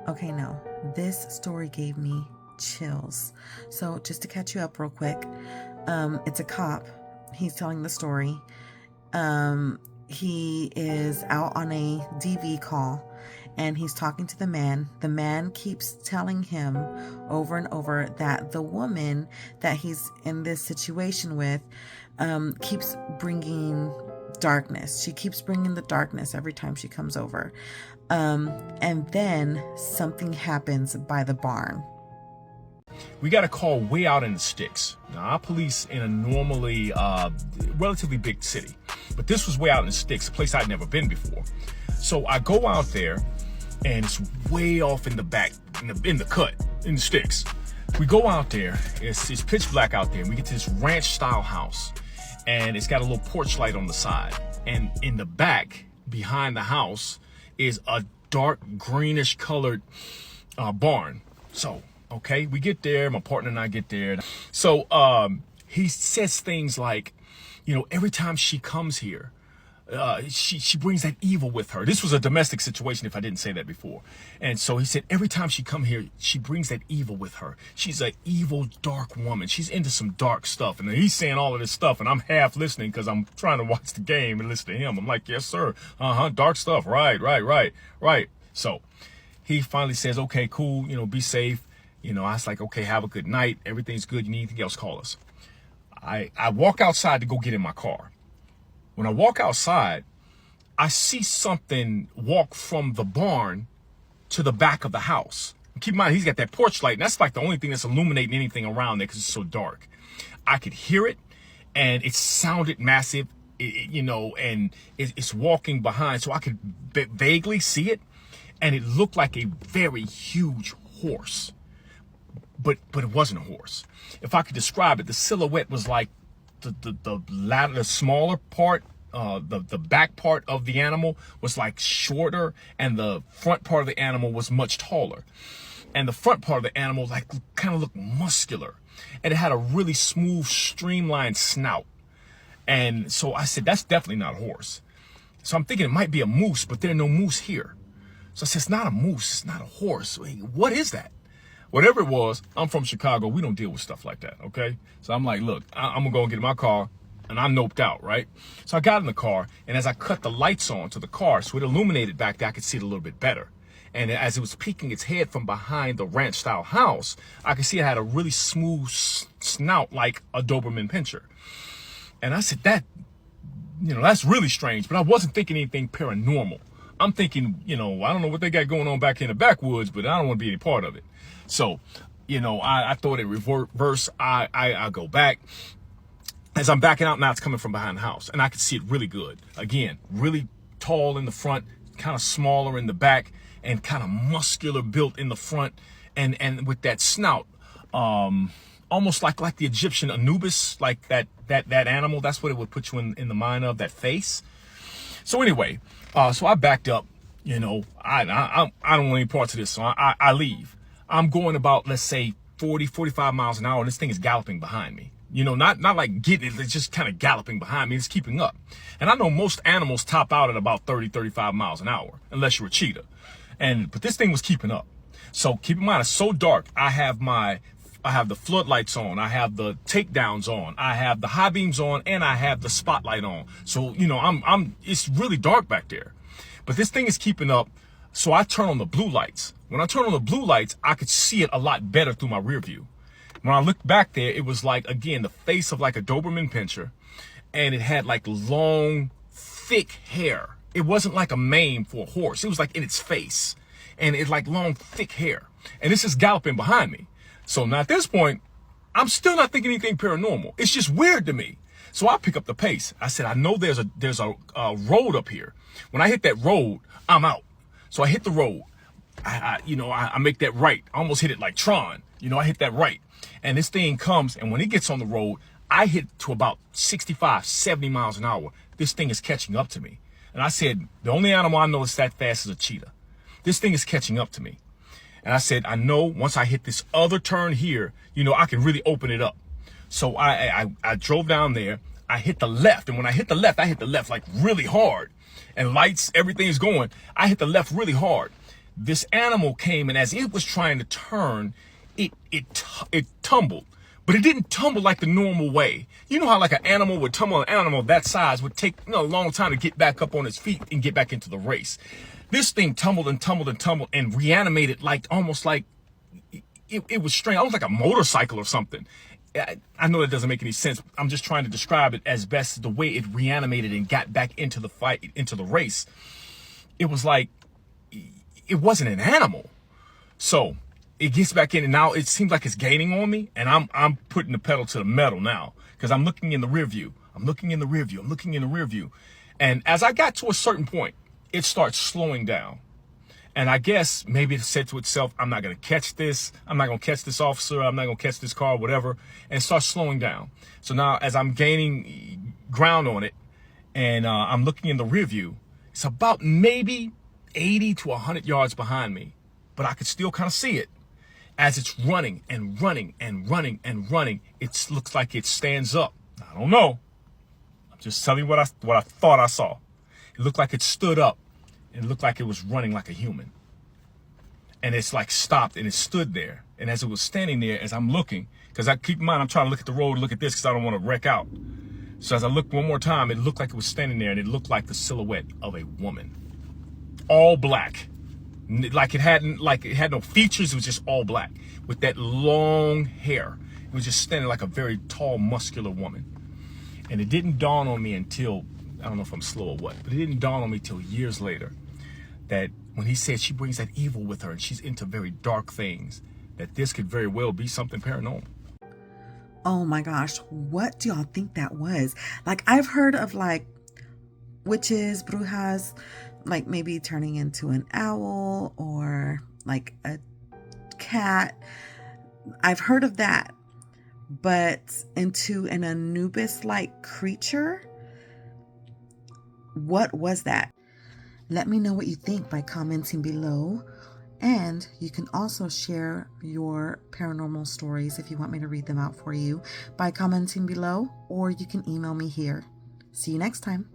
Okay, no, this story gave me chills. So just to catch you up real quick, it's a cop. He's telling the story. He is out on a DV call and he's talking to the man. The man keeps telling him over and over that the woman that he's in this situation with keeps bringing darkness. She keeps bringing the darkness every time she comes over. And then something happens by the barn. We got a call way out in the sticks. Now, our police in a normally relatively big city, but this was way out in the sticks, a place I'd never been before. So I go out there, and it's way off in the back, in the cut, in the sticks. We go out there, it's pitch black out there, and we get to this ranch-style house, and it's got a little porch light on the side. And in the back, behind the house, is a dark greenish colored barn. So, okay, we get there, my partner and I get there. So he says things like, you know, every time she comes here, she brings that evil with her. This was a domestic situation, if I didn't say that before. And so he said, every time she come here, she brings that evil with her. She's an evil, dark woman. She's into some dark stuff. And he's saying all of this stuff, and I'm half listening because I'm trying to watch the game and listen to him. I'm like, yes, sir. Dark stuff. Right. So he finally says, okay, cool. You know, be safe. You know, I was like, okay, have a good night. Everything's good. You need anything else, call us. I walk outside to go get in my car. When I walk outside, I see something walk from the barn to the back of the house. And keep in mind, he's got that porch light, and that's like the only thing that's illuminating anything around there because it's so dark. I could hear it, and it sounded massive, you know, and it's walking behind, so I could vaguely see it, and it looked like a very huge horse. But it wasn't a horse. If I could describe it, the silhouette was like the smaller part, the back part of the animal was like shorter, and the front part of the animal was much taller. And the front part of the animal like kind of looked muscular, and it had a really smooth, streamlined snout. And so I said, that's definitely not a horse. So I'm thinking it might be a moose, but there are no moose here. So I said, it's not a moose, it's not a horse. Wait, what is that? Whatever it was, I'm from Chicago. We don't deal with stuff like that, okay? So I'm like, look, I'm going to go and get in my car, and I noped out, right? So I got in the car, and as I cut the lights on to the car, so it illuminated back there, I could see it a little bit better. And as it was peeking its head from behind the ranch-style house, I could see it had a really smooth snout like a Doberman Pinscher. And I said, that's really strange, but I wasn't thinking anything paranormal. I'm thinking, I don't know what they got going on back in the backwoods, but I don't want to be any part of it. So, I thought it reverse. I go back. As I'm backing out, now it's coming from behind the house, and I could see it really good. Again, really tall in the front, kind of smaller in the back, and kind of muscular built in the front, and with that snout, almost like the Egyptian Anubis, like that animal. That's what it would put you in the mind of, that face. So anyway, so I backed up. I don't want any parts of this, so I leave. I'm going about, let's say, 40, 45 miles an hour, and this thing is galloping behind me. Not like getting it, it's just kind of galloping behind me. It's keeping up. And I know most animals top out at about 30, 35 miles an hour, unless you're a cheetah. But this thing was keeping up. So keep in mind, it's so dark. I have the floodlights on. I have the takedowns on. I have the high beams on, and I have the spotlight on. So, it's really dark back there. But this thing is keeping up. So I turn on the blue lights. When I turn on the blue lights, I could see it a lot better through my rear view. When I looked back there, it was like, again, the face of like a Doberman Pinscher, and it had like long, thick hair. It wasn't like a mane for a horse. It was like in its face, and it's like long, thick hair. And this is galloping behind me. So now at this point, I'm still not thinking anything paranormal. It's just weird to me. So I pick up the pace. I said, I know there's a road up here. When I hit that road, I'm out. So I hit the road. I make that right. I almost hit it like Tron. I hit that right. And this thing comes, and when it gets on the road, I hit to about 65, 70 miles an hour. This thing is catching up to me. And I said, the only animal I know that's that fast is a cheetah. This thing is catching up to me. And I said, I know once I hit this other turn here, I can really open it up. So I drove down there. I hit the left. And when I hit the left like really hard. And lights, everything's going. I hit the left really hard. this animal came, and as it was trying to turn, it tumbled. But it didn't tumble like the normal way. You know how like an animal would tumble, an animal that size would take a long time to get back up on its feet and get back into the race. This thing tumbled and tumbled and tumbled and reanimated like almost like it was strange, almost like a motorcycle or something. I know that doesn't make any sense. I'm just trying to describe it as best the way it reanimated and got back into the fight, into the race. It was like, it wasn't an animal. So it gets back in, and now it seems like it's gaining on me, and I'm putting the pedal to the metal now, because I'm looking in the rear view. I'm looking in the rear view. And as I got to a certain point, it starts slowing down. And I guess maybe it said to itself, I'm not going to catch this. I'm not going to catch this officer. I'm not going to catch this car, whatever. And it starts slowing down. So now as I'm gaining ground on it, and I'm looking in the rear view, it's about maybe 80 to 100 yards behind me, but I could still kind of see it. As it's running and running and running and running, it looks like it stands up. I don't know. I'm just telling you what I thought I saw. It looked like it stood up. It looked like it was running like a human. And it's like stopped and it stood there. And as it was standing there, as I'm looking, because I keep in mind, I'm trying to look at the road, look at this, because I don't want to wreck out. So as I looked one more time, it looked like it was standing there, and it looked like the silhouette of a woman. All black. Like it had no features. It was just all black with that long hair. It was just standing like a very tall, muscular woman. And it didn't dawn on me until, I don't know if I'm slow or what, but it didn't dawn on me till years later that when he said she brings that evil with her and she's into very dark things, that this could very well be something paranormal. Oh my gosh, what do y'all think that was? Like, I've heard of like witches, brujas, like maybe turning into an owl or like a cat. I've heard of that. But into an Anubis-like creature? What was that? Let me know what you think by commenting below. And you can also share your paranormal stories if you want me to read them out for you by commenting below, or you can email me here. See you next time.